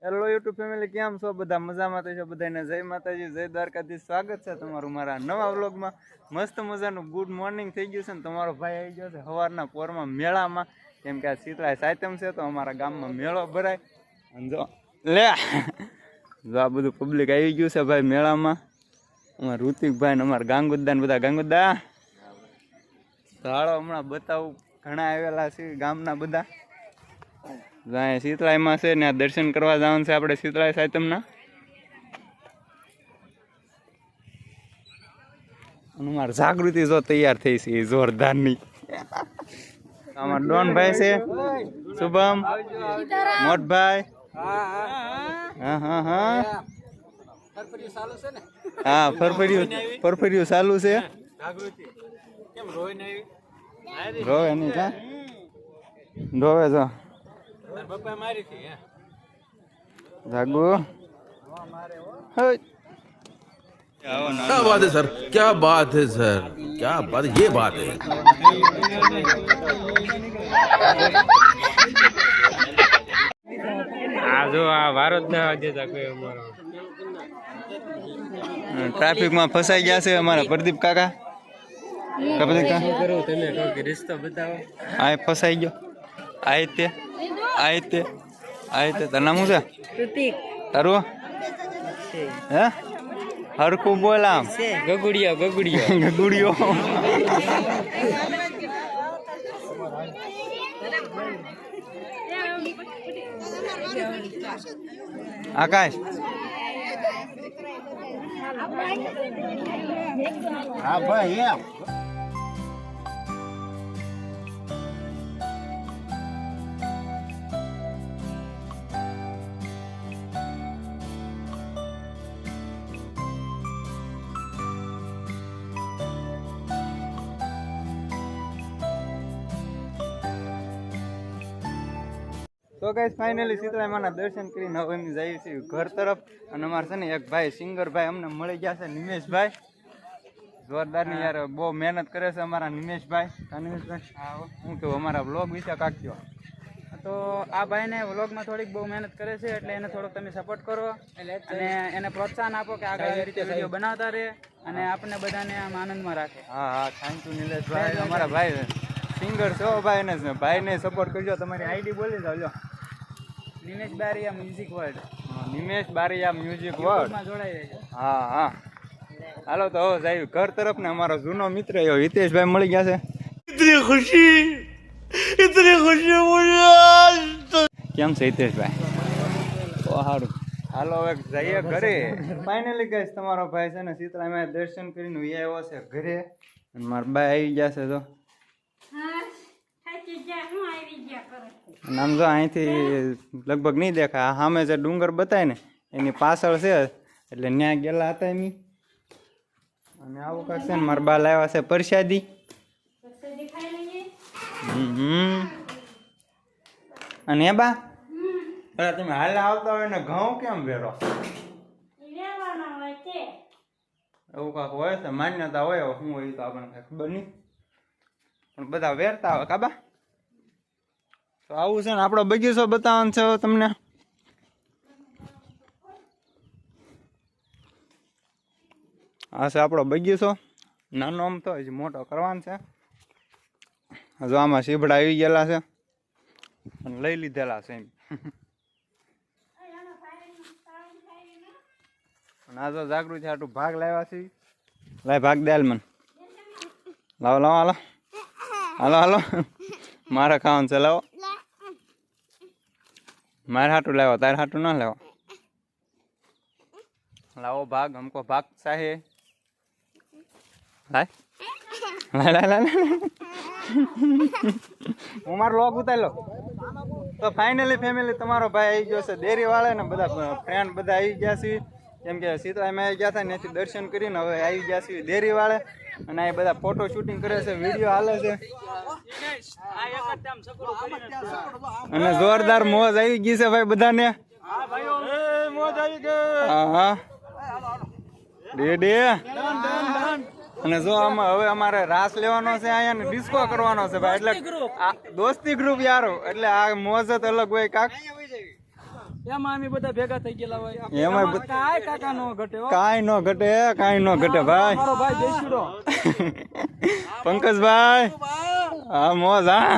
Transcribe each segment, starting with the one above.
Hello YouTube family, કેમ છો બધા? મજામાં તો છો બધાને? જય માતાજી, જય દ્વારકાધીશ. સ્વાગત છે તમારું મારા નવા વ્લોગમાં. મસ્ત મજાનું ગુડ મોર્નિંગ થઈ ગયું છે ને તમારો ભાઈ આવી ગયો છે સવારના પોરમાં મેળામાં. કેમ કે આ શીતળા સાતમ છે તો અમારા ગામમાં મેળો ભરાય. જો લે જો આ બધું પબ્લિક આવી ગયું છે ભાઈ મેળામાં. અમારા ઋતિકભાઈ ને અમારા ગાંગુદ્દા ને બધા ગાંગુદ્દા હાલો હમણાં બતાવું. ઘણા આવેલા છે ગામના બધા. અહીંયા શીતળાઈમાં છે ને આ દર્શન કરવા જવાનું છે આપણે શીતળાઈ સાતમના. અમારે જાગૃતિ જો તૈયાર થઈ છે જોરદારની. અમારા ડોનભાઈ છે, શુભમ, મોટભાઈ. હા હા હા હા ફરફરિયું ચાલુ છે. રોવે નહીં કા રોવે જો જાગુ. क्या बात है सर, क्या बात है सर, क्या बात, ये बात है. જો આ ભારત ના દેતા કોઈ અમારો ટ્રાફિક માં ફસાઈ ગયા છે અમારા પ્રદીપ કાકા. પ્રદીપ કાકા કરો તમે કહો કે રસ્તો બતાવો. આ ફસાઈ ગયો. આ તે તારું નામ શું છે? તારું હે હરખું બોલ આમ. ગગુડિયો આકાશ. હા ભાઈ તો ગાઈસ ફાઇનલી શીતળાઈમાના દર્શન કરીને હવે અમે જઈએ છીએ ઘર તરફ. અને અમારે છે ને એક ભાઈ સિંગર ભાઈ અમને મળી ગયા છે, નિમેશભાઈ. જોરદારની યાર બહુ મહેનત કરે છે અમારા નિમેશભાઈ. હું કહું અમારા વ્લોગ વિશે કાઢ્યો તો આ ભાઈને વ્લોગમાં થોડીક બહુ મહેનત કરે છે એટલે એને થોડોક તમે સપોર્ટ કરો અને એને પ્રોત્સાહન આપો કે આગળ આવી રીતે વિડીયો બનાવતા રહે અને આપણને બધાને આમ આનંદમાં રાખે. હા હા થેન્ક યુ નિલેશભાઈ. અમારા ભાઈ સિંગર છો ભાઈને ભાઈને સપોર્ટ કરજો. તમારી આઈડી બોલી જાવ. લો Nimesh Bariya music world. Nimesh Bariya music world માં જોડાઈ રહેજો. હા હા હાલો તો હવે જાય ઘર તરફ ને. અમારો જૂનો મિત્ર એવો હિતેશભાઈ મળી ગયા છે. इतनी खुशी मुझे. કેમ છે હિતેશભાઈ? તો સારું હાલો હવે જઈએ ઘરે. ફાઇનલી ગઈશ તમારો ભાઈ છે ને શીતળામાં દર્શન કરીને આવ્યો છે ઘરે. અને મારા બાઈ આવી ગયા છે. તો આમ જો અહીંથી લગભગ નહીં દેખાય. આ સામે જે ડુંગર બતાય ને એની પાછળ છે એટલે ત્યાં ગયેલા હતા એમ. અને આવું કાંક છે ને મારા બા લાવ્યા છે પરસાદી. અને એ બા તમે હાલ આવતા હોય ને ઘઉં કેમ વેરો? એવું કાંક હોય છે, માન્યતા હોય. શું હોય તો આપણને કઈ ખબર નહીં, પણ બધા વેરતા હોય કાબા. તો આવું છે ને આપણો બગીચો બતાવવાનો છે તમને. આ છે આપણો બગીચો. નાનો આમ તો હજી મોટો કરવાનો છે. જો આમાં સીભડા આવી ગયેલા છે અને લઈ લીધેલા છે એમ. અને આ જો જાગૃતિ આટલું ભાગ લાવ્યા છે. લાય ભાગ દે હાલ મને. લાવો લાવો હાલો હાલો હાલો. મારે ખાવાનું છે. લાવો મારે હાટું લાવો, તારે હાટું ના લાવો. લાવો ભાગ, હમકો ભાગ ચાહે. લાય લાય લાય લાય. હું મારો લોગ ઉતારી લો. તો ફાઇનલી ફેમિલી તમારો ભાઈ આવી ગયો છે ડેરી વાળા ને બધા ફ્રેન્ડ બધા આવી ગયા છે. કેમ કે શીતળામાં આવી ગયા હતા ત્યાંથી દર્શન કરીને હવે આવી ગયા છે ડેરી વાળે. અને આ બધા ફોટો શૂટિંગ કરે છે, વિડીયો હાલે છે. અને જોરદાર મોજ આવી ગઈ છે ભાઈ બધાને. હા હા અને જો આમાં હવે અમારે રાસ લેવાનો છે અહીંયા ને ડિસ્કો કરવાનો છે ભાઈ, એટલે દોસ્તી ગ્રુપ યારો, એટલે આ મોજ જ અલગ હોય કાક. એમાં અમે બધા ભેગા થઈ ગયેલા હોય એમાં કાંઈ કાકા નો ઘટે હો. કાંઈ ન ઘટે ભાઈ. મારો ભાઈ દેશીડો પંકજભાઈ હા મોજ હા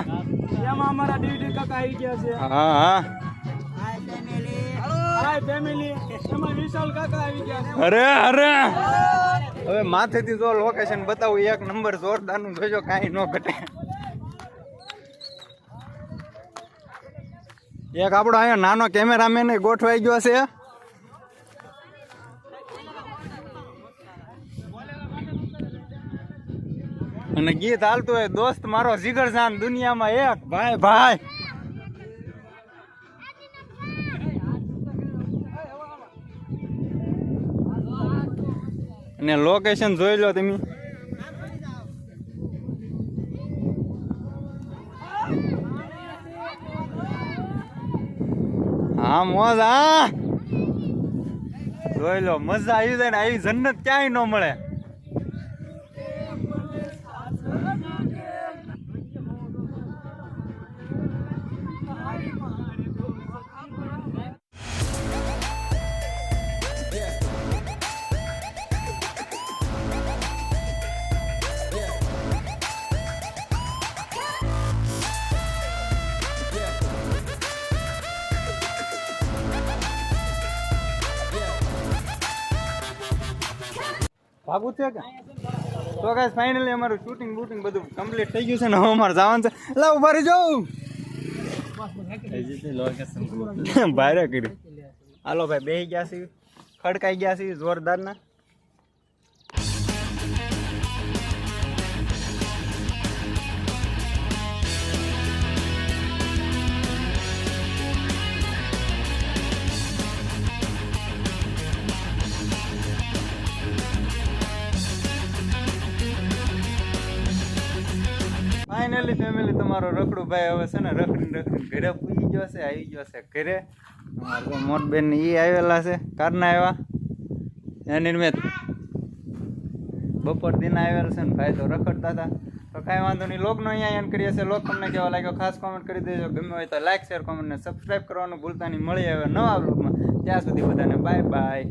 એમાં અમારા ડીડી કાકા આવી ગયા છે હા હા હાય ફેમિલી એમાં વિશાલ કાકા આવી ગયા છે અરે અરે હવે માથેથી જો લોકેશન બતાવું એક નંબર જોરદાર નું જોજો કાંઈ ન ઘટે. એક આપણો અહીંયા નાનો કેમેરામેન ગોઠવાઈ ગયો છે. અને ગીત હાલતું હોય દોસ્ત મારો જીગરજાન દુનિયામાં એક ભાઈ ભાઈ. અને લોકેશન જોઈ લો તમે. હા મોજ હા જોઈ લો મજા આવી જાય ને આવી જન્નત ક્યાંય ન મળે. ભાગું છે કે તો ગાઈસ ફાઇનલી અમારું શૂટિંગ બૂટિંગ બધું કમ્પ્લીટ થઈ ગયું છે ને હવે અમારે જવાનું છે. લા ઉભા રહી જાઉં ભારે કરી હાલો ભાઈ બેસી ગયા છે ખડકાઈ ગયા છે જોરદાર ના. ફાઇનલી ફેમિલી તમારો રખડું ભાઈ હવે છે ને રખડીને ઘરે પૂજી ગયો છે આવી ગયો છે ઘરે. અમારા મોટબેન એ આવેલા છે કારના આવ્યા એની મેં બપોર દિન આવેલા છે ને ભાઈ તો રખડતા હતા. તો કાંઈ વાંધો નહીં લોકનો અહીંયા એન્ડ કરીએ છીએ. લોક તમને કેવો લાગ્યો ખાસ કોમેન્ટ કરી દેજો. ગમે હોય તો લાઈક શેર કોમેન્ટ ને સબસ્ક્રાઈબ કરવાનું ભૂલતા નહીં. મળી આવે નવા બ્લોગમાં ત્યાં સુધી બધાને બાય બાય.